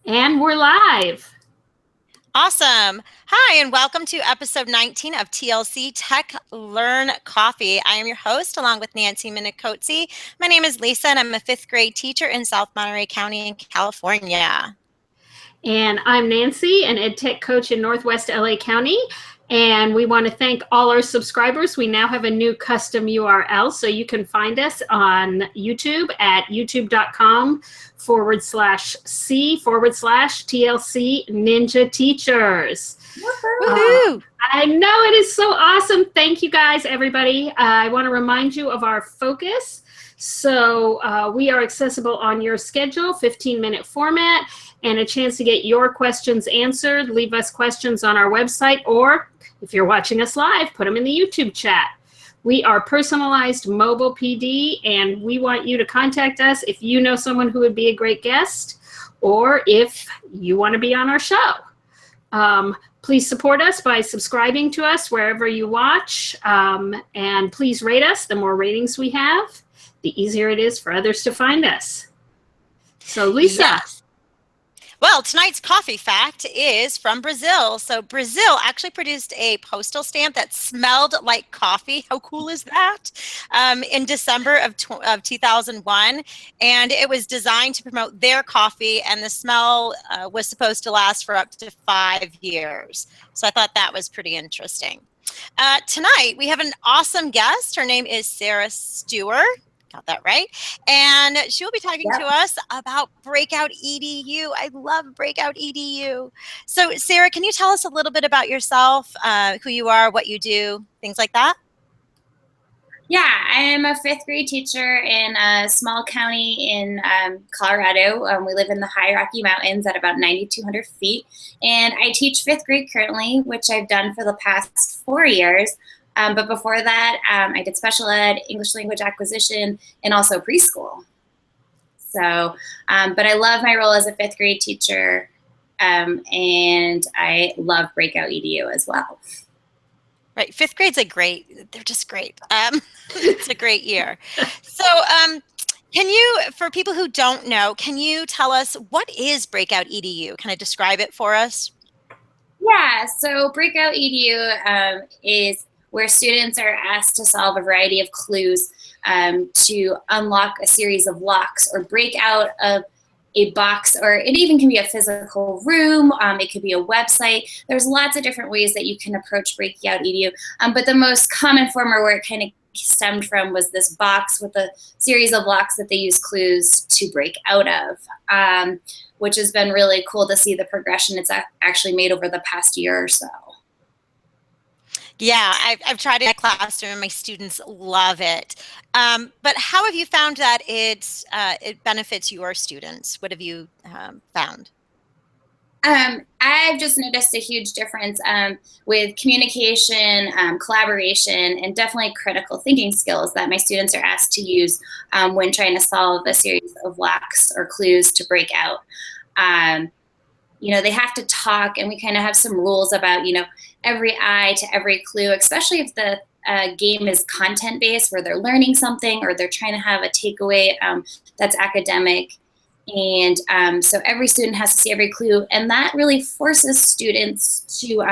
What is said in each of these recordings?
And we're live. Awesome. Hi, and welcome to episode 19 of TLC Tech Learn Coffee. I am your host, along with Nancy Minicozzi. My name is Lisa, and I'm a fifth grade teacher in South Monterey County in California. And I'm Nancy, an ed tech coach in Northwest LA County. And we want to thank all our subscribers. We now have a new custom URL, so you can find us on YouTube at youtube.com/C/TLC Ninja Teachers. Woohoo! I know, it is so awesome. Thank you guys, everybody. I want to remind you of our focus. So we are accessible on your schedule, 15-minute format, and a chance to get your questions answered. Leave us questions on our website, or if you're watching us live, put them in the YouTube chat. We are personalized mobile PD, and we want you to contact us if you know someone who would be a great guest, or if you want to be on our show. Please support us by subscribing to us wherever you watch, and please rate us. The more ratings we have, the easier it is for others to find us. So, Lisa. Yes. Well, tonight's coffee fact is from Brazil. So Brazil actually produced a postal stamp that smelled like coffee. How cool is that? In December of 2001. And it was designed to promote their coffee, and the smell was supposed to last for up to 5 years. So I thought that was pretty interesting. Tonight, we have an awesome guest. Her name is Sarah Stuhr. Got that right. And she'll be talking to us about Breakout EDU. I love Breakout EDU. So Sarah, can you tell us a little bit about yourself, who you are, what you do, things like that? Yeah, I am a fifth grade teacher in a small county in Colorado. We live in the high Rocky Mountains at about 9,200 feet. And I teach fifth grade currently, which I've done for the past 4 years. But before that, I did special ed, English language acquisition, and also preschool. So, but I love my role as a fifth grade teacher, and I love Breakout EDU as well. Right, fifth grade's they're just great. It's a great year. So can you, for people who don't know, can you tell us what is Breakout EDU? Can I describe it for us? Yeah, so Breakout EDU is where students are asked to solve a variety of clues to unlock a series of locks or break out of a box, or it even can be a physical room. It could be a website. There's lots of different ways that you can approach Breakout EDU. But the most common form, or where it kind of stemmed from, was this box with a series of locks that they use clues to break out of, which has been really cool to see the progression it's actually made over the past year or so. Yeah, I've tried it in my classroom, and my students love it. But how have you found that it benefits your students? What have you found? I've just noticed a huge difference with communication, collaboration, and definitely critical thinking skills that my students are asked to use when trying to solve a series of locks or clues to break out. They have to talk, and we kind of have some rules about, every eye to every clue, especially if the game is content-based, where they're learning something or they're trying to have a takeaway that's academic. And so every student has to see every clue, and that really forces students to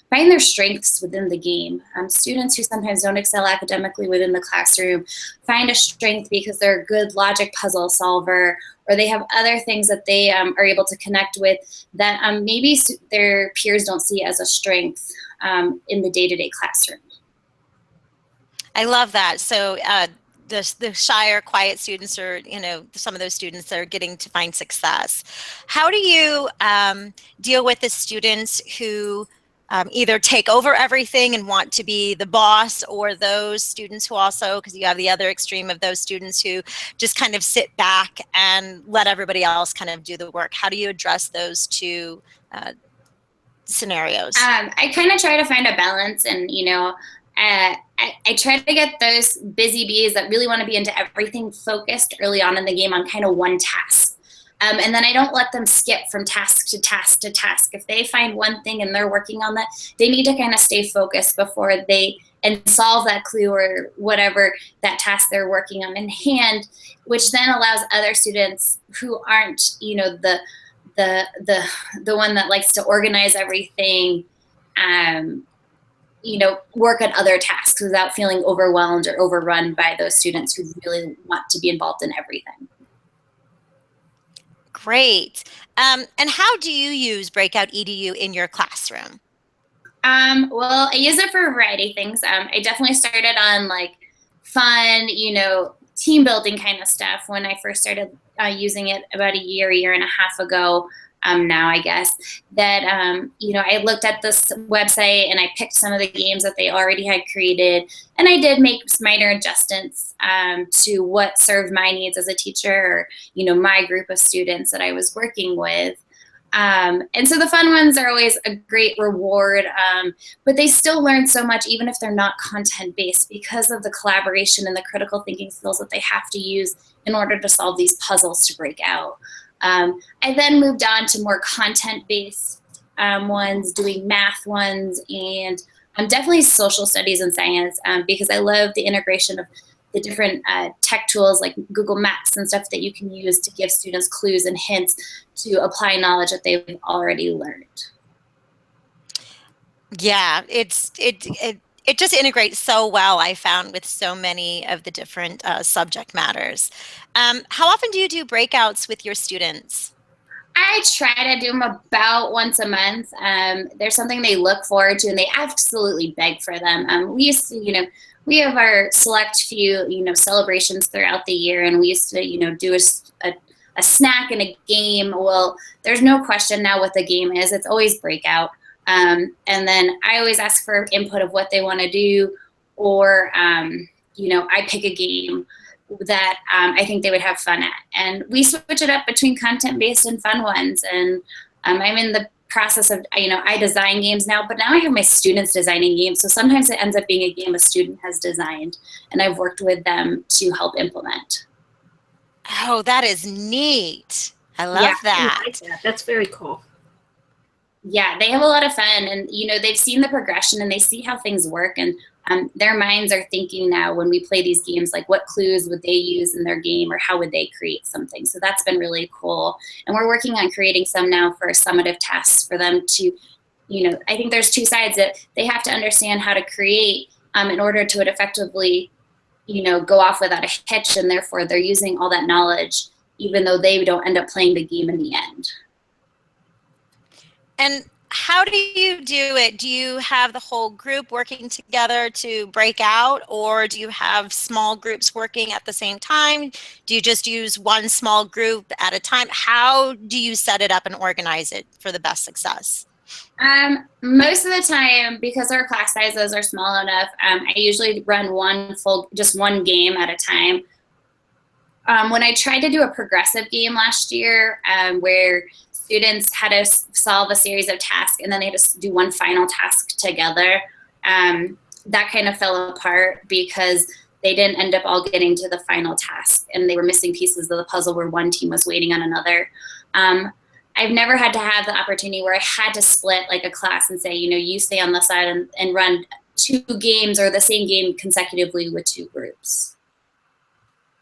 find their strengths within the game. Students who sometimes don't excel academically within the classroom find a strength because they're a good logic puzzle solver, or they have other things that they are able to connect with that maybe their peers don't see as a strength in the day-to-day classroom. I love that. So the shy or quiet students, or some of those students are getting to find success. How do you deal with the students who either take over everything and want to be the boss, or those students who also, because you have the other extreme of those students who just kind of sit back and let everybody else kind of do the work? How do you address those two scenarios? I kind of try to find a balance, and I try to get those busy bees that really want to be into everything focused early on in the game on kind of one task. And then I don't let them skip from task to task to task. If they find one thing and they're working on that, they need to kind of stay focused before they and solve that clue or whatever that task they're working on in hand, which then allows other students who aren't, the the one that likes to organize everything, you know, work on other tasks without feeling overwhelmed or overrun by those students who really want to be involved in everything. Great. And how do you use Breakout EDU in your classroom? Well, I use it for a variety of things. I definitely started on like fun, you know, team building kind of stuff when I first started using it about a year and a half ago. Now I guess that, you know, I looked at this website and I picked some of the games that they already had created, and I did make minor adjustments to what served my needs as a teacher, or, you know, my group of students that I was working with. And so the fun ones are always a great reward, but they still learn so much even if they're not content-based, because of the collaboration and the critical thinking skills that they have to use in order to solve these puzzles to break out. I then moved on to more content-based ones, doing math ones, and definitely social studies and science, because I love the integration of the different tech tools like Google Maps and stuff that you can use to give students clues and hints to apply knowledge that they've already learned. Yeah, it just integrates so well, I found, with so many of the different subject matters. How often do you do breakouts with your students? I try to do them about once a month. There's something they look forward to, and they absolutely beg for them. We used to, you know, we have our select few, you know, celebrations throughout the year, and we used to, you know, do a snack and a game. Well, there's no question now what the game is. It's always Breakout. And then I always ask for input of what they want to do, or, you know, I pick a game that I think they would have fun at. And we switch it up between content-based and fun ones. And I'm in the process of, you know, I design games now, but now I have my students designing games. So sometimes it ends up being a game a student has designed, and I've worked with them to help implement. Oh, that is neat. I love that. I like that. That's very cool. Yeah, they have a lot of fun, and, you know, they've seen the progression and they see how things work, and their minds are thinking now when we play these games, like what clues would they use in their game, or how would they create something. So that's been really cool. And we're working on creating some now for summative tasks for them to, you know, I think there's two sides that they have to understand how to create in order to effectively, you know, go off without a hitch, and therefore they're using all that knowledge even though they don't end up playing the game in the end. And how do you do it? Do you have the whole group working together to break out, or do you have small groups working at the same time? Do you just use one small group at a time? How do you set it up and organize it for the best success? Most of the time, because our class sizes are small enough, I usually run just one game at a time. When I tried to do a progressive game last year, where students had to solve a series of tasks and then they had to do one final task together, that kind of fell apart because they didn't end up all getting to the final task, and they were missing pieces of the puzzle where one team was waiting on another. I've never had to have the opportunity where I had to split like a class and say, you know, you stay on the side and run two games or the same game consecutively with two groups.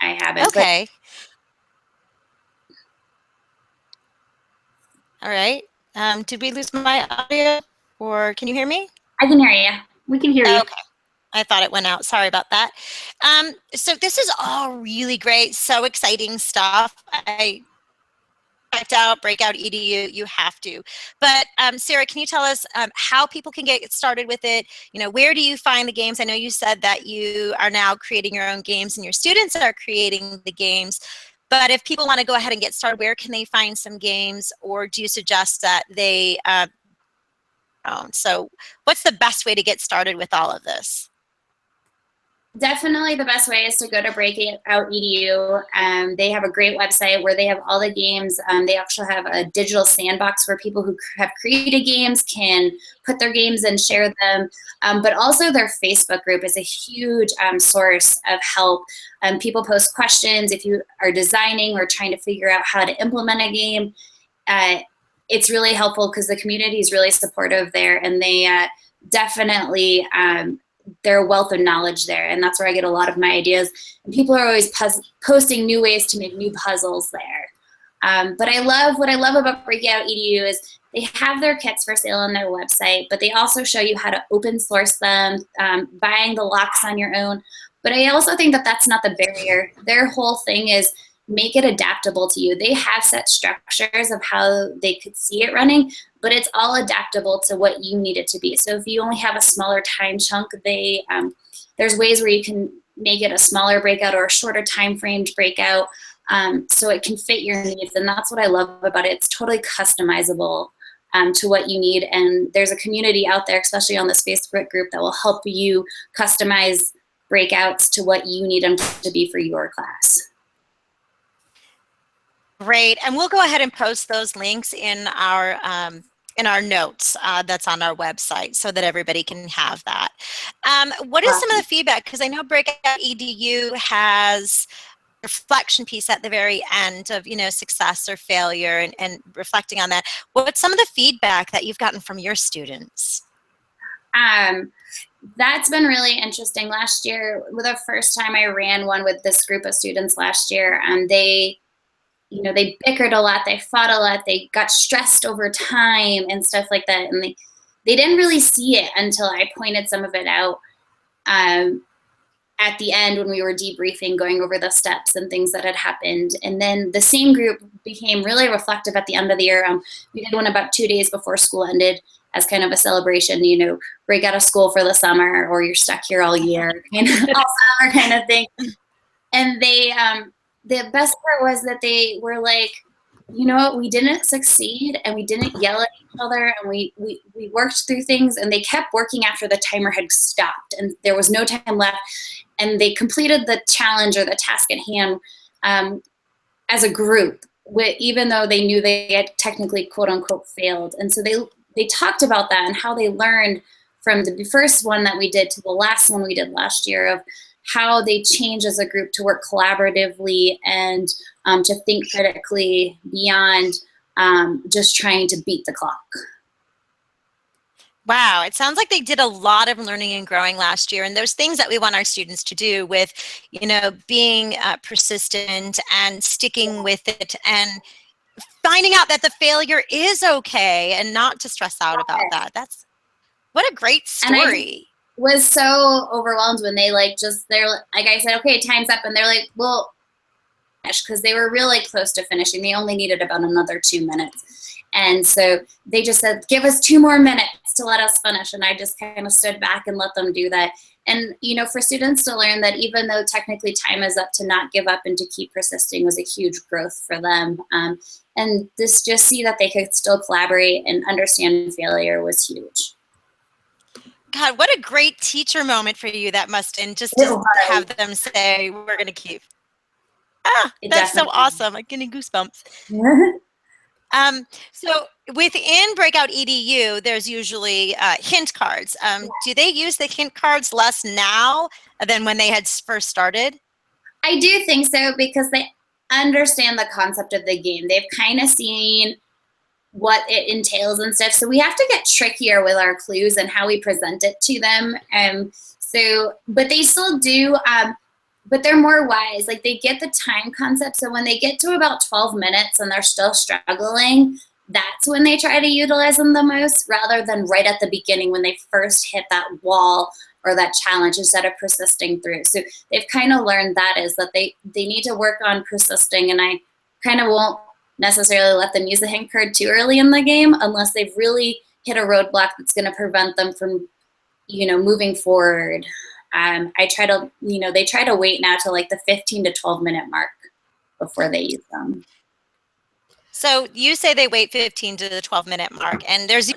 I haven't. Okay. All right. Did we lose my audio, or can you hear me? I can hear you. We can hear you. Okay. I thought it went out. Sorry about that. So this is all really great, so exciting stuff. I checked out Breakout EDU. You have to. But Sarah, can you tell us how people can get started with it? You know, where do you find the games? I know you said that you are now creating your own games and your students are creating the games. But if people want to go ahead and get started, where can they find some games, or do you suggest that they So what's the best way to get started with all of this? Definitely the best way is to go to Breakout EDU. They have a great website where they have all the games. They actually have a digital sandbox where people who have created games can put their games and share them. But also their Facebook group is a huge source of help. People post questions if you are designing or trying to figure out how to implement a game. It's really helpful because the community is really supportive there, and they definitely their wealth of knowledge there, and that's where I get a lot of my ideas. And people are always posting new ways to make new puzzles there. But what I love about Breakout EDU is they have their kits for sale on their website, but they also show you how to open source them, buying the locks on your own. But I also think that that's not the barrier. Their whole thing is make it adaptable to you. They have set structures of how they could see it running, but it's all adaptable to what you need it to be. So if you only have a smaller time chunk, there's ways where you can make it a smaller breakout or a shorter time framed breakout, so it can fit your needs. And that's what I love about it. It's totally customizable to what you need. And there's a community out there, especially on this Facebook group, that will help you customize breakouts to what you need them to be for your class. Great, and we'll go ahead and post those links in our notes that's on our website so that everybody can have that. What is some of the feedback? Because I know Breakout EDU has a reflection piece at the very end of, success or failure and reflecting on that. What's some of the feedback that you've gotten from your students? That's been really interesting. Last year, the first time I ran one with this group of students last year, they bickered a lot, they fought a lot, they got stressed over time and stuff like that. And they didn't really see it until I pointed some of it out at the end when we were debriefing, going over the steps and things that had happened. And then the same group became really reflective at the end of the year. We did one about 2 days before school ended as kind of a celebration, break out of school for the summer, or you're stuck here all year, all summer kind of thing. And the best part was that they were like, you know what, we didn't succeed and we didn't yell at each other, and we worked through things, and they kept working after the timer had stopped and there was no time left, and they completed the challenge or the task at hand as a group, even though they knew they had technically quote unquote failed. And so they talked about that and how they learned from the first one that we did to the last one we did last year, of how they change as a group to work collaboratively and to think critically beyond just trying to beat the clock. Wow, it sounds like they did a lot of learning and growing last year, and those things that we want our students to do with, being persistent and sticking with it and finding out that the failure is okay and not to stress out about that. What a great story. Was so overwhelmed when they're like, I said, okay, time's up, and they're like, well, because they were really close to finishing. They only needed about another 2 minutes, and so they just said, give us 2 more minutes to let us finish. And I just kind of stood back and let them do that. And for students to learn that even though technically time is up, to not give up and to keep persisting was a huge growth for them. And just see that they could still collaborate and understand failure was huge. God, what a great teacher moment for you that must been, just to have them say, we're going to keep. That's so awesome. I'm getting goosebumps. So within Breakout EDU, there's usually hint cards. Do they use the hint cards less now than when they had first started? I do think so, because they understand the concept of the game. They've kind of seen what it entails and stuff. So we have to get trickier with our clues and how we present it to them. But they still do, but they're more wise. Like, they get the time concept. So when they get to about 12 minutes and they're still struggling, that's when they try to utilize them the most, rather than right at the beginning when they first hit that wall or that challenge, instead of persisting through. So they've kind of learned that they need to work on persisting, and I kind of won't necessarily let them use the hint card too early in the game unless they've really hit a roadblock that's going to prevent them from, moving forward. They try to wait now to like the 15 to 12 minute mark before they use them. So you say they wait 15 to the 12-minute mark, and there's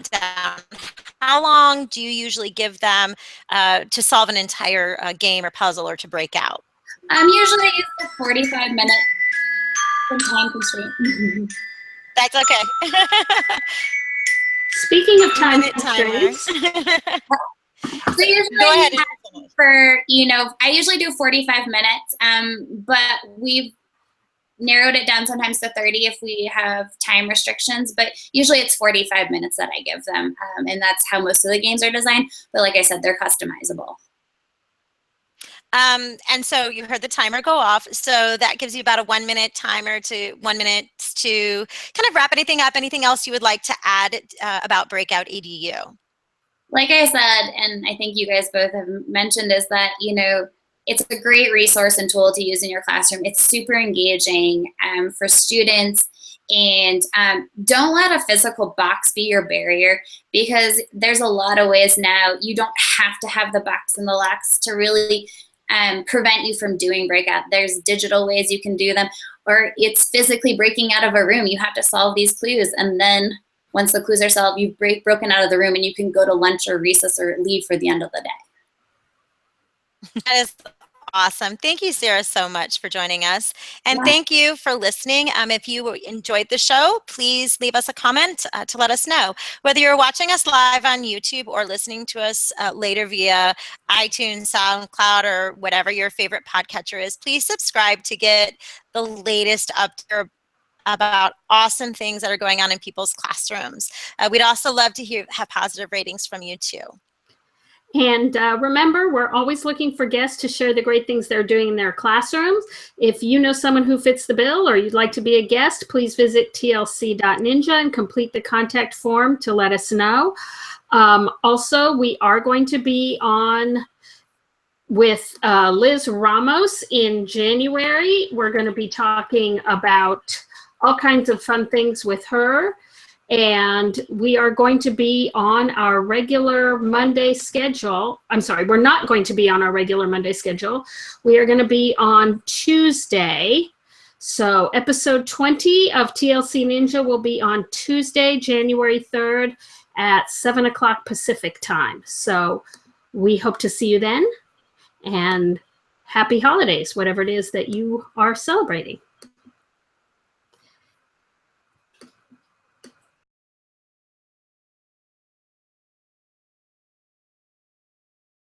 how long do you usually give them to solve an entire game or puzzle or to break out? Usually I use the 45 minutes. Time constraint. That's okay. Speaking of time constraints, so usually go ahead. I usually do 45 minutes, but we've narrowed it down sometimes to 30 if we have time restrictions, but usually it's 45 minutes that I give them, and that's how most of the games are designed. But like I said, they're customizable. And so you heard the timer go off. So that gives you about a 1 minute timer to 1 minute to kind of wrap anything up. Anything else you would like to add about Breakout EDU? Like I said, and I think you guys both have mentioned, is that, you know, it's a great resource and tool to use in your classroom. It's super engaging for students. And don't let a physical box be your barrier, because there's a lot of ways now. You don't have to have the box and the locks to really prevent you from doing breakout. There's digital ways you can do them, or it's physically breaking out of a room. You have to solve these clues, and then once the clues are solved, you've broken out of the room and you can go to lunch or recess or leave for the end of the day. That is awesome. Thank you, Sarah, so much for joining us. And Yeah. thank you for listening. If you enjoyed the show, please leave us a comment to let us know. Whether you're watching us live on YouTube or listening to us later via iTunes, SoundCloud, or whatever your favorite podcatcher is, please subscribe to get the latest update about awesome things that are going on in people's classrooms. We'd also love to have positive ratings from you too. And remember, we're always looking for guests to share the great things they're doing in their classrooms. If you know someone who fits the bill or you'd like to be a guest, please visit tlc.ninja and complete the contact form to let us know. Also, we are going to be on with Liz Ramos in January. We're going to be talking about all kinds of fun things with her. And we are going to be on our regular Monday schedule. I'm sorry, we're not going to be on our regular Monday schedule. We are going to be on Tuesday. So episode 20 of TLC Ninja will be on Tuesday, January 3rd at 7 o'clock Pacific time. So we hope to see you then. And happy holidays, whatever it is that you are celebrating.